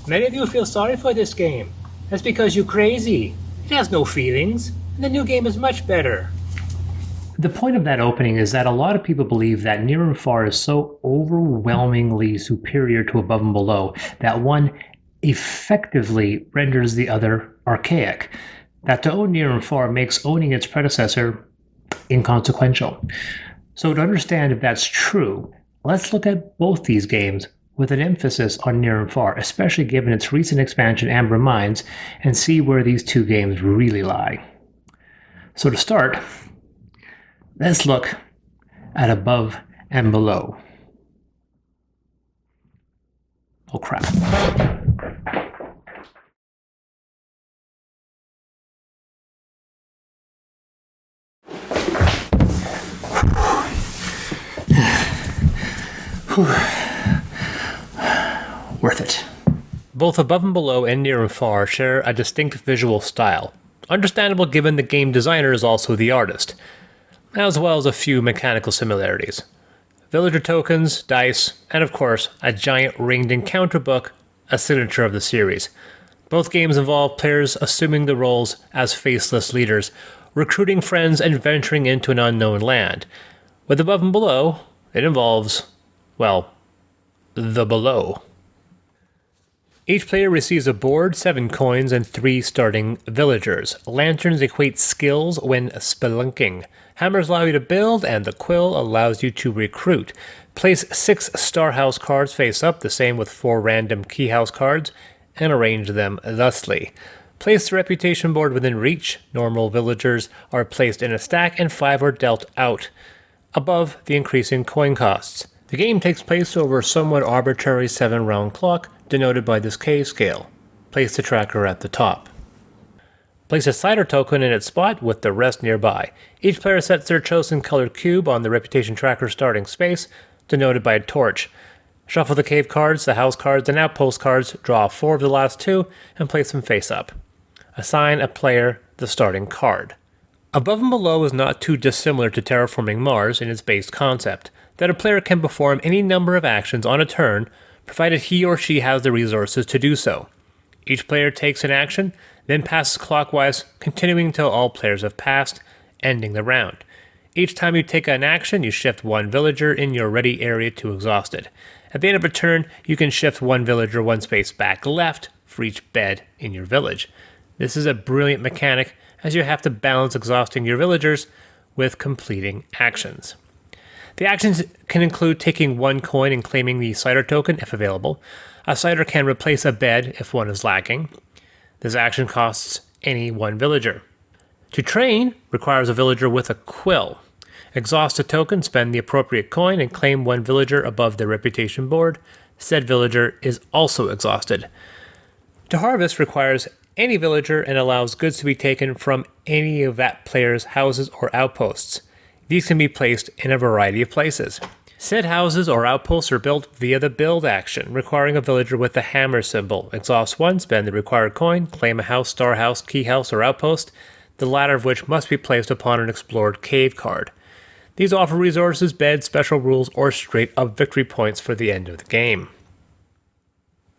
Many of you feel sorry for this game. That's because you're crazy. It has no feelings, and the new game is much better. The point of that opening is that a lot of people believe that Near and Far is so overwhelmingly superior to Above and Below that one effectively renders the other archaic. That to own Near and Far makes owning its predecessor inconsequential. So to understand if that's true, let's look at both these games with an emphasis on Near and Far, especially given its recent expansion Amber Mines, and see where these two games really lie. So to start, let's look at Above and Below. Oh crap. Worth it. Both Above and Below and Near and Far share a distinct visual style, understandable given the game designer is also the artist, as well as a few mechanical similarities. Villager tokens, dice, and of course, a giant ringed encounter book, a signature of the series. Both games involve players assuming the roles as faceless leaders, recruiting friends and venturing into an unknown land. With Above and Below, it involves, well, the below. Each player receives a board, 7 coins, and 3 starting villagers. Lanterns equate skills when spelunking. Hammers allow you to build, and the quill allows you to recruit. Place 6 star house cards face up, the same with 4 random key house cards, and arrange them thusly. Place the reputation board within reach. Normal villagers are placed in a stack, and 5 are dealt out, above the increasing coin costs. The game takes place over a somewhat arbitrary 7-round clock, denoted by this K scale. Place the tracker at the top. Place a cider token in its spot with the rest nearby. Each player sets their chosen colored cube on the reputation tracker starting space, denoted by a torch. Shuffle the cave cards, the house cards, and outpost cards, draw 4 of the last 2, and place them face up. Assign a player the starting card. Above and Below is not too dissimilar to Terraforming Mars in its base concept, that a player can perform any number of actions on a turn, provided he or she has the resources to do so. Each player takes an action, then passes clockwise, continuing until all players have passed, ending the round. Each time you take an action, you shift 1 villager in your ready area to exhausted. At the end of a turn, you can shift 1 villager 1 space back left for each bed in your village. This is a brilliant mechanic, as you have to balance exhausting your villagers with completing actions. The actions can include taking 1 coin and claiming the cider token if available. A cider can replace a bed if one is lacking. This action costs any 1 villager. To train requires a villager with a quill. Exhaust a token, spend the appropriate coin, and claim 1 villager above their reputation board. Said villager is also exhausted. To harvest requires any villager and allows goods to be taken from any of that player's houses or outposts. These can be placed in a variety of places. Said houses or outposts are built via the build action, requiring a villager with the hammer symbol. Exhaust 1, spend the required coin, claim a house, star house, key house, or outpost, the latter of which must be placed upon an explored cave card. These offer resources, beds, special rules, or straight-up victory points for the end of the game.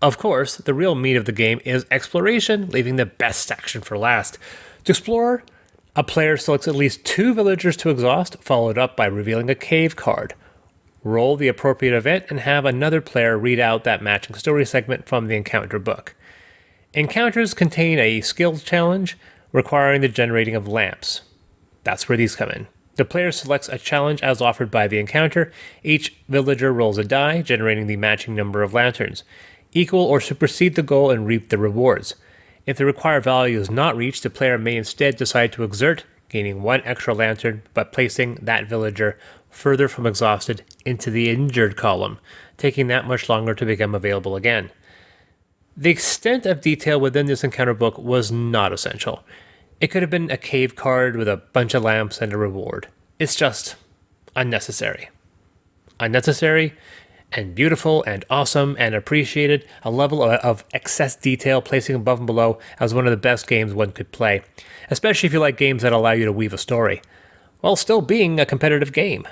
Of course, the real meat of the game is exploration, leaving the best action for last. To explore, a player selects at least 2 villagers to exhaust, followed up by revealing a cave card. Roll the appropriate event and have another player read out that matching story segment from the encounter book. Encounters contain a skills challenge requiring the generating of lamps. That's where these come in. The player selects a challenge as offered by the encounter. Each villager rolls a die, generating the matching number of lanterns. Equal or supersede the goal and reap the rewards. If the required value is not reached, the player may instead decide to exert, gaining 1 extra lantern, but placing that villager further from exhausted into the injured column, taking that much longer to become available again. The extent of detail within this encounter book was not essential. It could have been a cave card with a bunch of lamps and a reward. It's just unnecessary. Unnecessary and beautiful and awesome and appreciated, a level of excess detail placing Above and Below as one of the best games one could play, especially if you like games that allow you to weave a story, while still being a competitive game.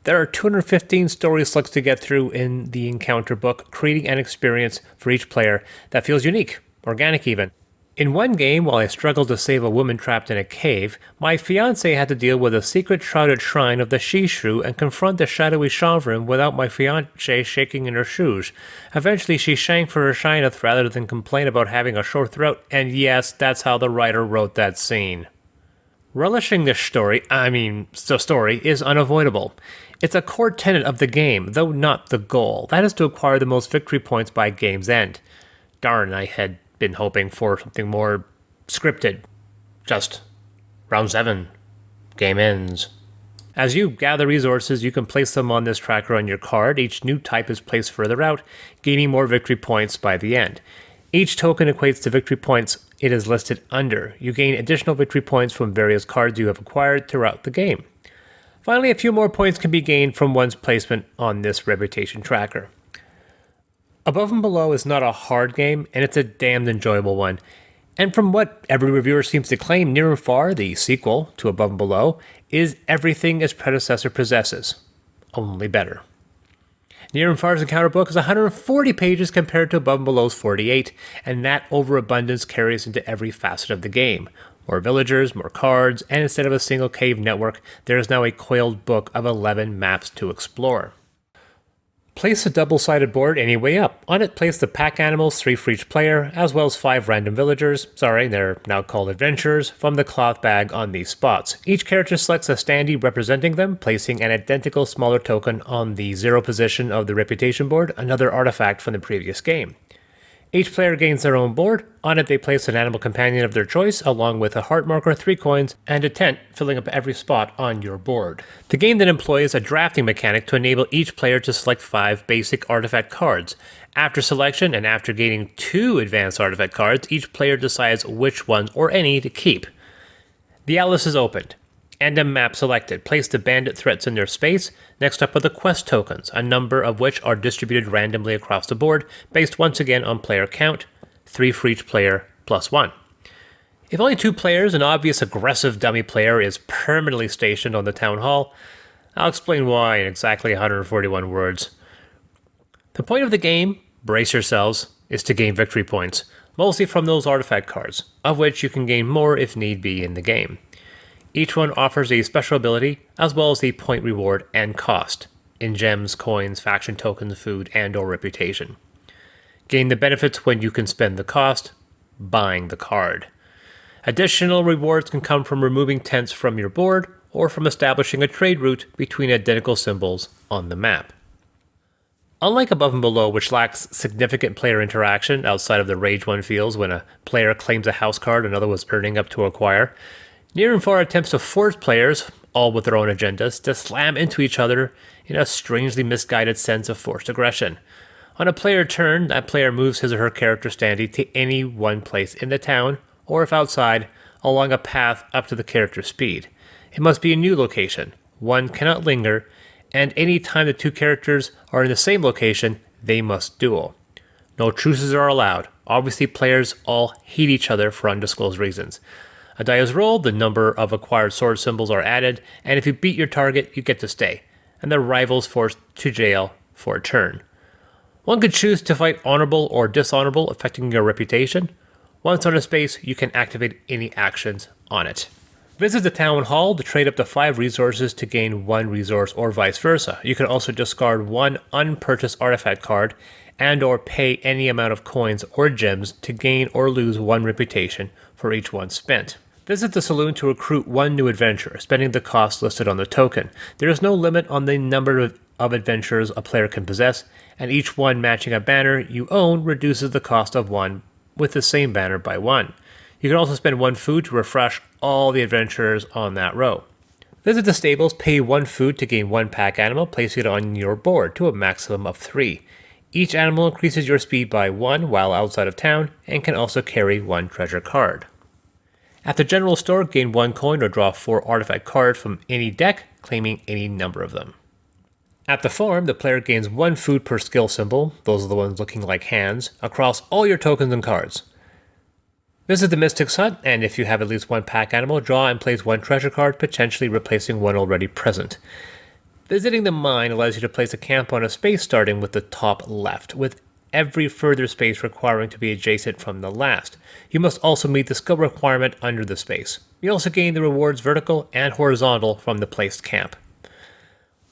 There are 215 story slugs to get through in the encounter book, creating an experience for each player that feels unique, organic even. In one game, while I struggled to save a woman trapped in a cave, my fiancé had to deal with a secret shrouded shrine of the Shishu and confront the shadowy Shavrim without my fiancé shaking in her shoes. Eventually, she shanked for her shineth rather than complain about having a short throat, and yes, that's how the writer wrote that scene. Relishing this story, is unavoidable. It's a core tenet of the game, though not the goal. That is to acquire the most victory points by game's end. Darn, I had been hoping for something more scripted. Just round 7. Game ends. As you gather resources, you can place them on this tracker on your card. Each new type is placed further out, gaining more victory points by the end. Each token equates to victory points it is listed under. You gain additional victory points from various cards you have acquired throughout the game. Finally, a few more points can be gained from one's placement on this reputation tracker. Above and Below is not a hard game, and it's a damned enjoyable one. And from what every reviewer seems to claim, Near and Far, the sequel to Above and Below, is everything its predecessor possesses, only better. Near and Far's encounter book is 140 pages compared to Above and Below's 48, and that overabundance carries into every facet of the game. More villagers, more cards, and instead of a single cave network, there is now a coiled book of 11 maps to explore. Place a double-sided board any way up. On it, place the pack animals, 3 for each player, as well as 5 random villagers, they're now called adventurers, from the cloth bag on these spots. Each character selects a standee representing them, placing an identical smaller token on the 0 position of the reputation board, another artifact from the previous game. Each player gains their own board. On it, they place an animal companion of their choice, along with a heart marker, 3 coins, and a tent, filling up every spot on your board. The game then employs a drafting mechanic to enable each player to select 5 basic artifact cards. After selection, and after gaining 2 advanced artifact cards, each player decides which ones, or any, to keep. The atlas is opened, and a map selected. Place the bandit threats in their space. Next up are the quest tokens, a number of which are distributed randomly across the board, based once again on player count, 3 for each player, plus 1. If only 2 players, an obvious aggressive dummy player is permanently stationed on the town hall. I'll explain why in exactly 141 words. The point of the game, brace yourselves, is to gain victory points, mostly from those artifact cards, of which you can gain more if need be in the game. Each one offers a special ability, as well as a point reward and cost, in gems, coins, faction tokens, food, and or reputation. Gain the benefits when you can spend the cost, buying the card. Additional rewards can come from removing tents from your board, or from establishing a trade route between identical symbols on the map. Unlike Above and Below, which lacks significant player interaction outside of the rage one feels when a player claims a house card another was earning up to acquire, Near and Far attempts to force players, all with their own agendas, to slam into each other in a strangely misguided sense of forced aggression. On a player turn, that player moves his or her character standee to any one place in the town, or if outside, along a path up to the character's speed. It must be a new location. One cannot linger, and any time the 2 characters are in the same location, they must duel. No truces are allowed. Obviously, players all hate each other for undisclosed reasons. A die is rolled, the number of acquired sword symbols are added, and if you beat your target, you get to stay, and the rival's forced to jail for a turn. One could choose to fight honorable or dishonorable, affecting your reputation. Once on a space, you can activate any actions on it. Visit the town hall to trade up to 5 resources to gain 1 resource, or vice versa. You can also discard 1 unpurchased artifact card and or pay any amount of coins or gems to gain or lose 1 reputation for each one spent. Visit the saloon to recruit 1 new adventurer, spending the cost listed on the token. There is no limit on the number of adventurers a player can possess, and each one matching a banner you own reduces the cost of 1 with the same banner by 1. You can also spend 1 food to refresh all the adventurers on that row. Visit the stables, pay 1 food to gain 1 pack animal, placing it on your board to a maximum of 3. Each animal increases your speed by 1 while outside of town, and can also carry 1 treasure card. At the general store, gain 1 coin or draw 4 artifact cards from any deck, claiming any number of them. At the farm, the player gains 1 food per skill symbol, those are the ones looking like hands, across all your tokens and cards. Visit the Mystic's Hut, and if you have at least 1 pack animal, draw and place 1 treasure card, potentially replacing 1 already present. Visiting the mine allows you to place a camp on a space starting with the top left, with every further space requiring to be adjacent from the last. You must also meet the skill requirement under the space. You also gain the rewards vertical and horizontal from the placed camp.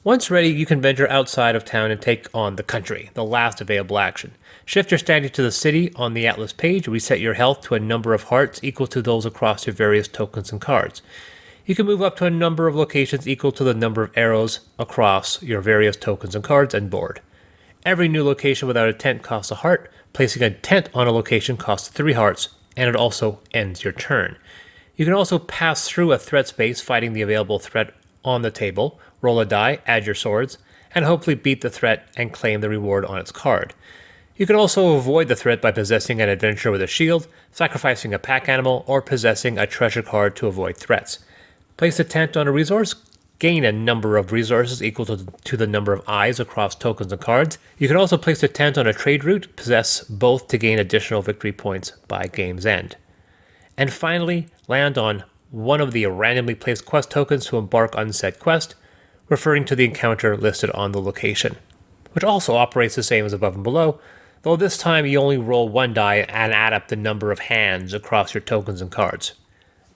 Once ready, you can venture outside of town and take on the country, the last available action. Shift your standing to the city on the Atlas page, reset your health to a number of hearts equal to those across your various tokens and cards. You can move up to a number of locations equal to the number of arrows across your various tokens and cards and board. Every new location without a tent costs a heart, placing a tent on a location costs 3 hearts, and it also ends your turn. You can also pass through a threat space fighting the available threat on the table, roll a die, add your swords, and hopefully beat the threat and claim the reward on its card. You can also avoid the threat by possessing an adventurer with a shield, sacrificing a pack animal, or possessing a treasure card to avoid threats. Place a tent on a resource, gain a number of resources equal to the number of eyes across tokens and cards. You can also place a tent on a trade route, possess both to gain additional victory points by game's end. And finally, land on one of the randomly placed quest tokens to embark on said quest, referring to the encounter listed on the location, which also operates the same as above and below, though this time you only roll 1 die and add up the number of hands across your tokens and cards.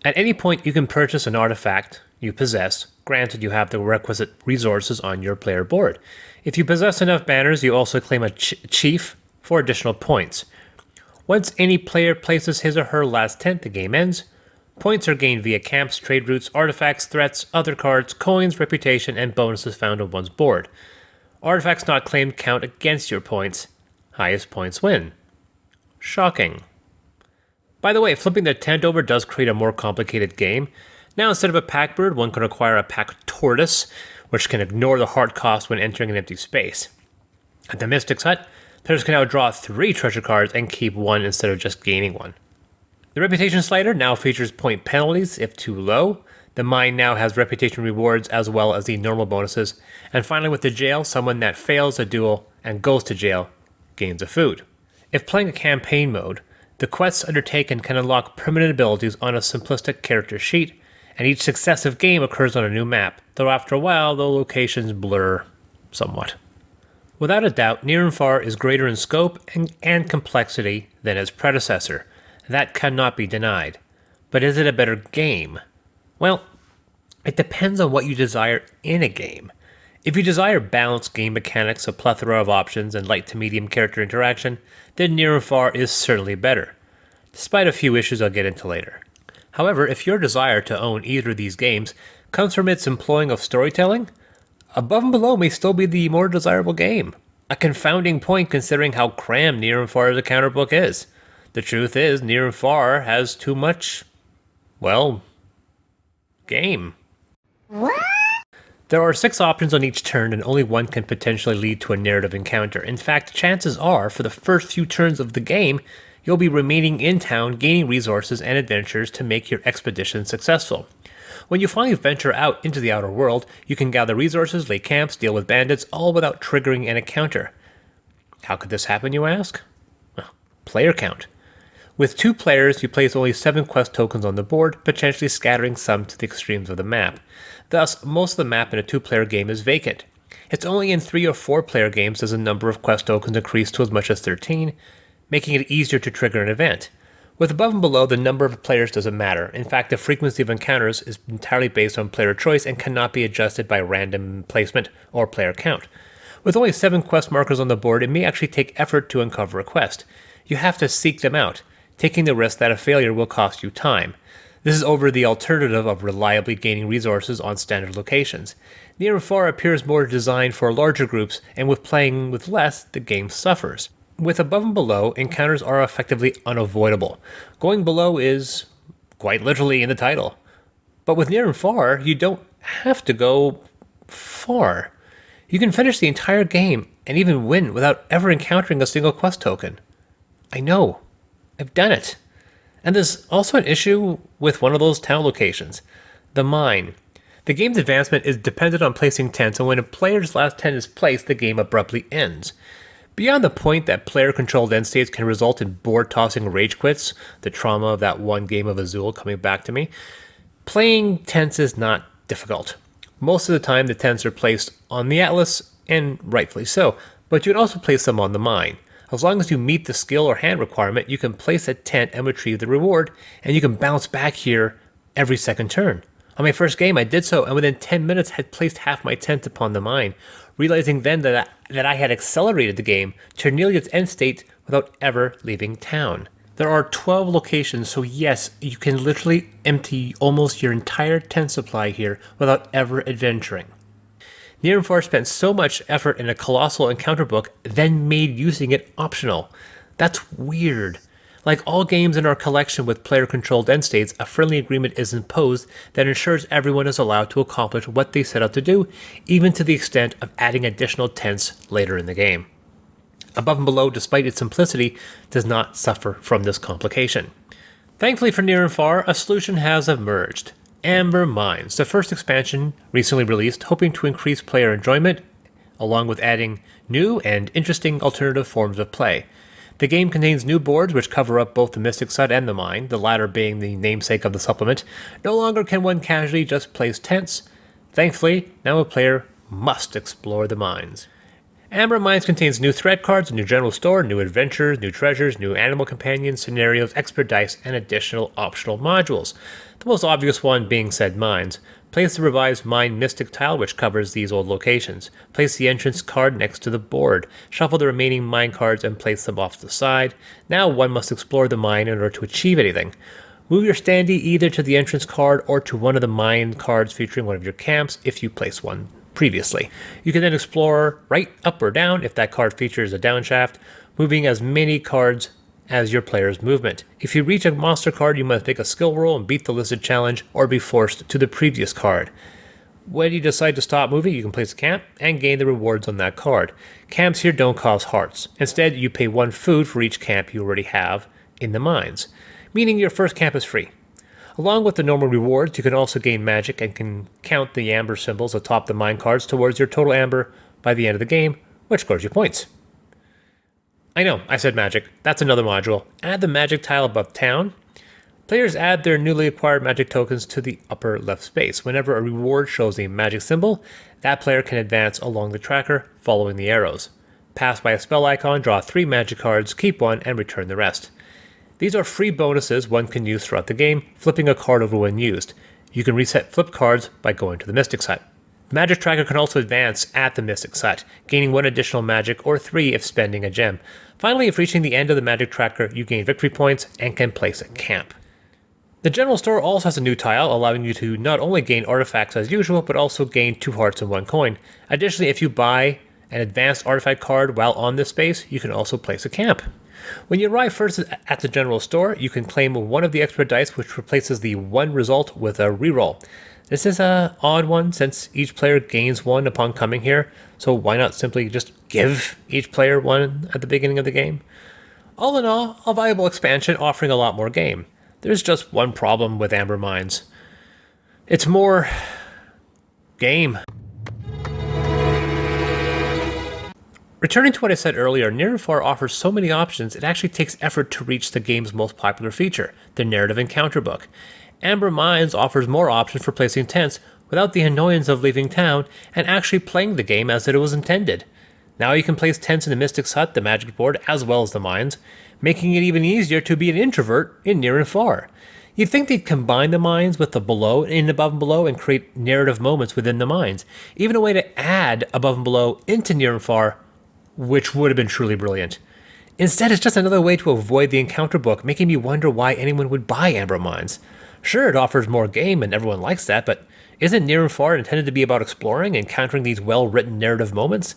At any point, you can purchase an artifact you possess, granted you have the requisite resources on your player board. If you possess enough banners, you also claim a chief for additional points. Once any player places his or her last tent, the game ends. Points are gained via camps, trade routes, artifacts, threats, other cards, coins, reputation, and bonuses found on one's board. Artifacts not claimed count against your points. Highest points win. Shocking. By the way, flipping the tent over does create a more complicated game. Now instead of a pack bird, one can acquire a pack tortoise, which can ignore the heart cost when entering an empty space. At the Mystic's Hut, players can now draw 3 treasure cards and keep 1 instead of just gaining 1. The reputation slider now features point penalties if too low. The mine now has reputation rewards as well as the normal bonuses. And finally with the jail, someone that fails a duel and goes to jail gains a food. If playing a campaign mode, the quests undertaken can unlock permanent abilities on a simplistic character sheet, and each successive game occurs on a new map, though after a while the locations blur somewhat. Without a doubt, Near and Far is greater in scope and complexity than its predecessor. That cannot be denied. But is it a better game? Well, it depends on what you desire in a game. If you desire balanced game mechanics, a plethora of options, and light to medium character interaction, then Near and Far is certainly better, despite a few issues I'll get into later. However, if your desire to own either of these games comes from its employing of storytelling, Above and Below may still be the more desirable game. A confounding point considering how crammed Near and Far as a counterbook is. The truth is, Near and Far has too much, well, game. What? There are 6 options on each turn, and only one can potentially lead to a narrative encounter. In fact, chances are, for the first few turns of the game, you'll be remaining in town, gaining resources and adventures to make your expedition successful. When you finally venture out into the outer world, you can gather resources, lay camps, deal with bandits, all without triggering an encounter. How could this happen, you ask? Well, player count. With 2 players, you place only 7 quest tokens on the board, potentially scattering some to the extremes of the map. Thus, most of the map in a 2-player game is vacant. It's only in 3 or 4-player games does the number of quest tokens increase to as much as 13, making it easier to trigger an event. With Above and Below, the number of players doesn't matter. In fact, the frequency of encounters is entirely based on player choice and cannot be adjusted by random placement or player count. With only 7 quest markers on the board, it may actually take effort to uncover a quest. You have to seek them out, taking the risk that a failure will cost you time. This is over the alternative of reliably gaining resources on standard locations. Near and Far appears more designed for larger groups, and with playing with less, the game suffers. With Above and Below, encounters are effectively unavoidable. Going below is quite literally in the title. But with Near and Far, you don't have to go far. You can finish the entire game and even win without ever encountering a single quest token. I know. I've done it. And there's also an issue with one of those town locations, the mine. The game's advancement is dependent on placing tents, and when a player's last tent is placed, the game abruptly ends. Beyond the point that player-controlled end states can result in board-tossing rage quits, the trauma of that one game of Azul coming back to me, playing tents is not difficult. Most of the time, the tents are placed on the atlas, and rightfully so, but you can also place them on the mine. As long as you meet the skill or hand requirement, you can place a tent and retrieve the reward, and you can bounce back here every second turn. On my first game, I did so, and within 10 minutes had placed half my tent upon the mine, realizing then that I had accelerated the game to nearly its end state without ever leaving town. There are 12 locations, so yes, you can literally empty almost your entire tent supply here without ever adventuring. Near and Far spent so much effort in a colossal encounter book, then made using it optional. That's weird. Like all games in our collection with player-controlled end states, a friendly agreement is imposed that ensures everyone is allowed to accomplish what they set out to do, even to the extent of adding additional tents later in the game. Above and Below, despite its simplicity, does not suffer from this complication. Thankfully for Near and Far, a solution has emerged. Amber Mines, the first expansion recently released, hoping to increase player enjoyment, along with adding new and interesting alternative forms of play. The game contains new boards which cover up both the Mystic Site and the mine, the latter being the namesake of the supplement. No longer can one casually just place tents. Thankfully, now a player must explore the mines. Amber Mines contains new threat cards, a new general store, new adventures, new treasures, new animal companions, scenarios, expert dice, and additional optional modules. The most obvious one being said mines. Place the revised Mine Mystic tile which covers these old locations. Place the entrance card next to the board. Shuffle the remaining mine cards and place them off to the side. Now one must explore the mine in order to achieve anything. Move your standee either to the entrance card or to one of the mine cards featuring one of your camps if you place one previously. You can then explore right, up, or down if that card features a downshaft, moving as many cards as your player's movement. If you reach a monster card, you must make a skill roll and beat the listed challenge or be forced to the previous card. When you decide to stop moving, you can place a camp and gain the rewards on that card. Camps here don't cost hearts. Instead, you pay 1 food for each camp you already have in the mines, meaning your first camp is free. Along with the normal rewards, you can also gain magic and can count the amber symbols atop the mine cards towards your total amber by the end of the game, which scores you points. I know, I said magic. That's another module. Add the magic tile above town. Players add their newly acquired magic tokens to the upper left space. Whenever a reward shows a magic symbol, that player can advance along the tracker, following the arrows. Pass by a spell icon, draw 3 magic cards, keep 1, and return the rest. These are free bonuses one can use throughout the game, flipping a card over when used. You can reset flipped cards by going to the Mystic Site. The magic tracker can also advance at the Mystic Site, gaining 1 additional magic or 3 if spending a gem. Finally, if reaching the end of the magic tracker, you gain victory points and can place a camp. The general store also has a new tile, allowing you to not only gain artifacts as usual, but also gain 2 hearts and 1 coin. Additionally, if you buy an advanced artifact card while on this space, you can also place a camp. When you arrive first at the general store, you can claim 1 of the expert dice, which replaces the 1 result with a reroll. This is an odd one since each player gains 1 upon coming here, so why not simply just give each player 1 at the beginning of the game? All in all, a viable expansion offering a lot more game. There's just one problem with Amber Mines. It's more game. Returning to what I said earlier, Near and Far offers so many options it actually takes effort to reach the game's most popular feature, the narrative encounter book. Amber Mines offers more options for placing tents without the annoyance of leaving town and actually playing the game as it was intended. Now you can place tents in the Mystic's Hut, the magic board, as well as the mines, making it even easier to be an introvert in Near and Far. You'd think they'd combine the mines with the below and above and below and create narrative moments within the mines, even a way to add above and below into Near and Far, which would have been truly brilliant. Instead, it's just another way to avoid the encounter book, making me wonder why anyone would buy Amber Mines. Sure, it offers more game and everyone likes that, but isn't Near and Far intended to be about exploring and encountering these well-written narrative moments?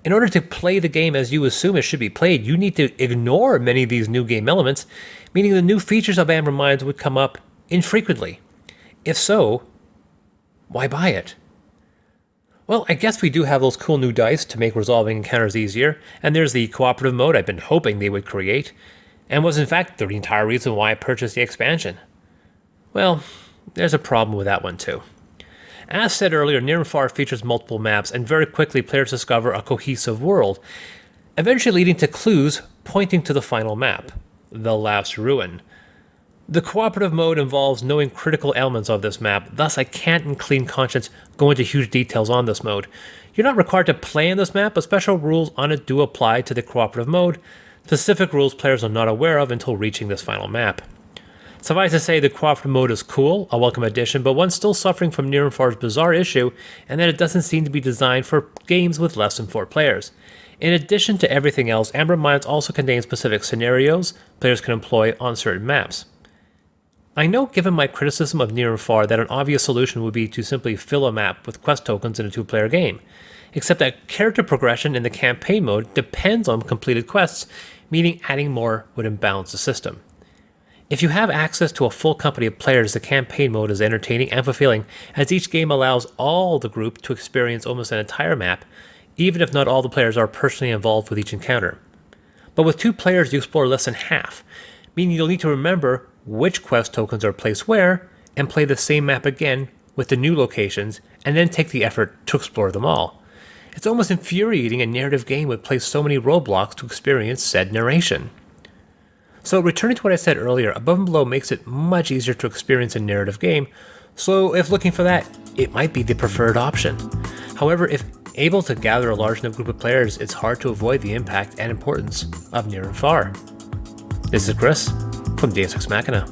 In order to play the game as you assume it should be played, you need to ignore many of these new game elements, meaning the new features of Amber Mines would come up infrequently. If so, why buy it? Well, I guess we do have those cool new dice to make resolving encounters easier, and there's the cooperative mode I've been hoping they would create, and was in fact the entire reason why I purchased the expansion. Well, there's a problem with that one too. As said earlier, Near and Far features multiple maps, and very quickly players discover a cohesive world, eventually leading to clues pointing to the final map, the Last Ruin. The cooperative mode involves knowing critical elements of this map, thus I can't in clean conscience go into huge details on this mode. You're not required to play in this map, but special rules on it do apply to the cooperative mode, specific rules players are not aware of until reaching this final map. Suffice to say, the cooperative mode is cool, a welcome addition, but one still suffering from Near and Far's bizarre issue, and that it doesn't seem to be designed for games with less than 4 players. In addition to everything else, Amber Mines also contains specific scenarios players can employ on certain maps. I know, given my criticism of Near and Far, that an obvious solution would be to simply fill a map with quest tokens in a 2-player game, except that character progression in the campaign mode depends on completed quests, meaning adding more would imbalance the system. If you have access to a full company of players, the campaign mode is entertaining and fulfilling, as each game allows all the group to experience almost an entire map, even if not all the players are personally involved with each encounter. But with 2 players, you explore less than half, meaning you'll need to remember which quest tokens are placed where, and play the same map again with the new locations, and then take the effort to explore them all. It's almost infuriating a narrative game would place so many roadblocks to experience said narration. So returning to what I said earlier, Above and Below makes it much easier to experience a narrative game, so if looking for that, it might be the preferred option. However, if able to gather a large enough group of players, it's hard to avoid the impact and importance of Near and Far. This is Chris from Deus Ex Machina.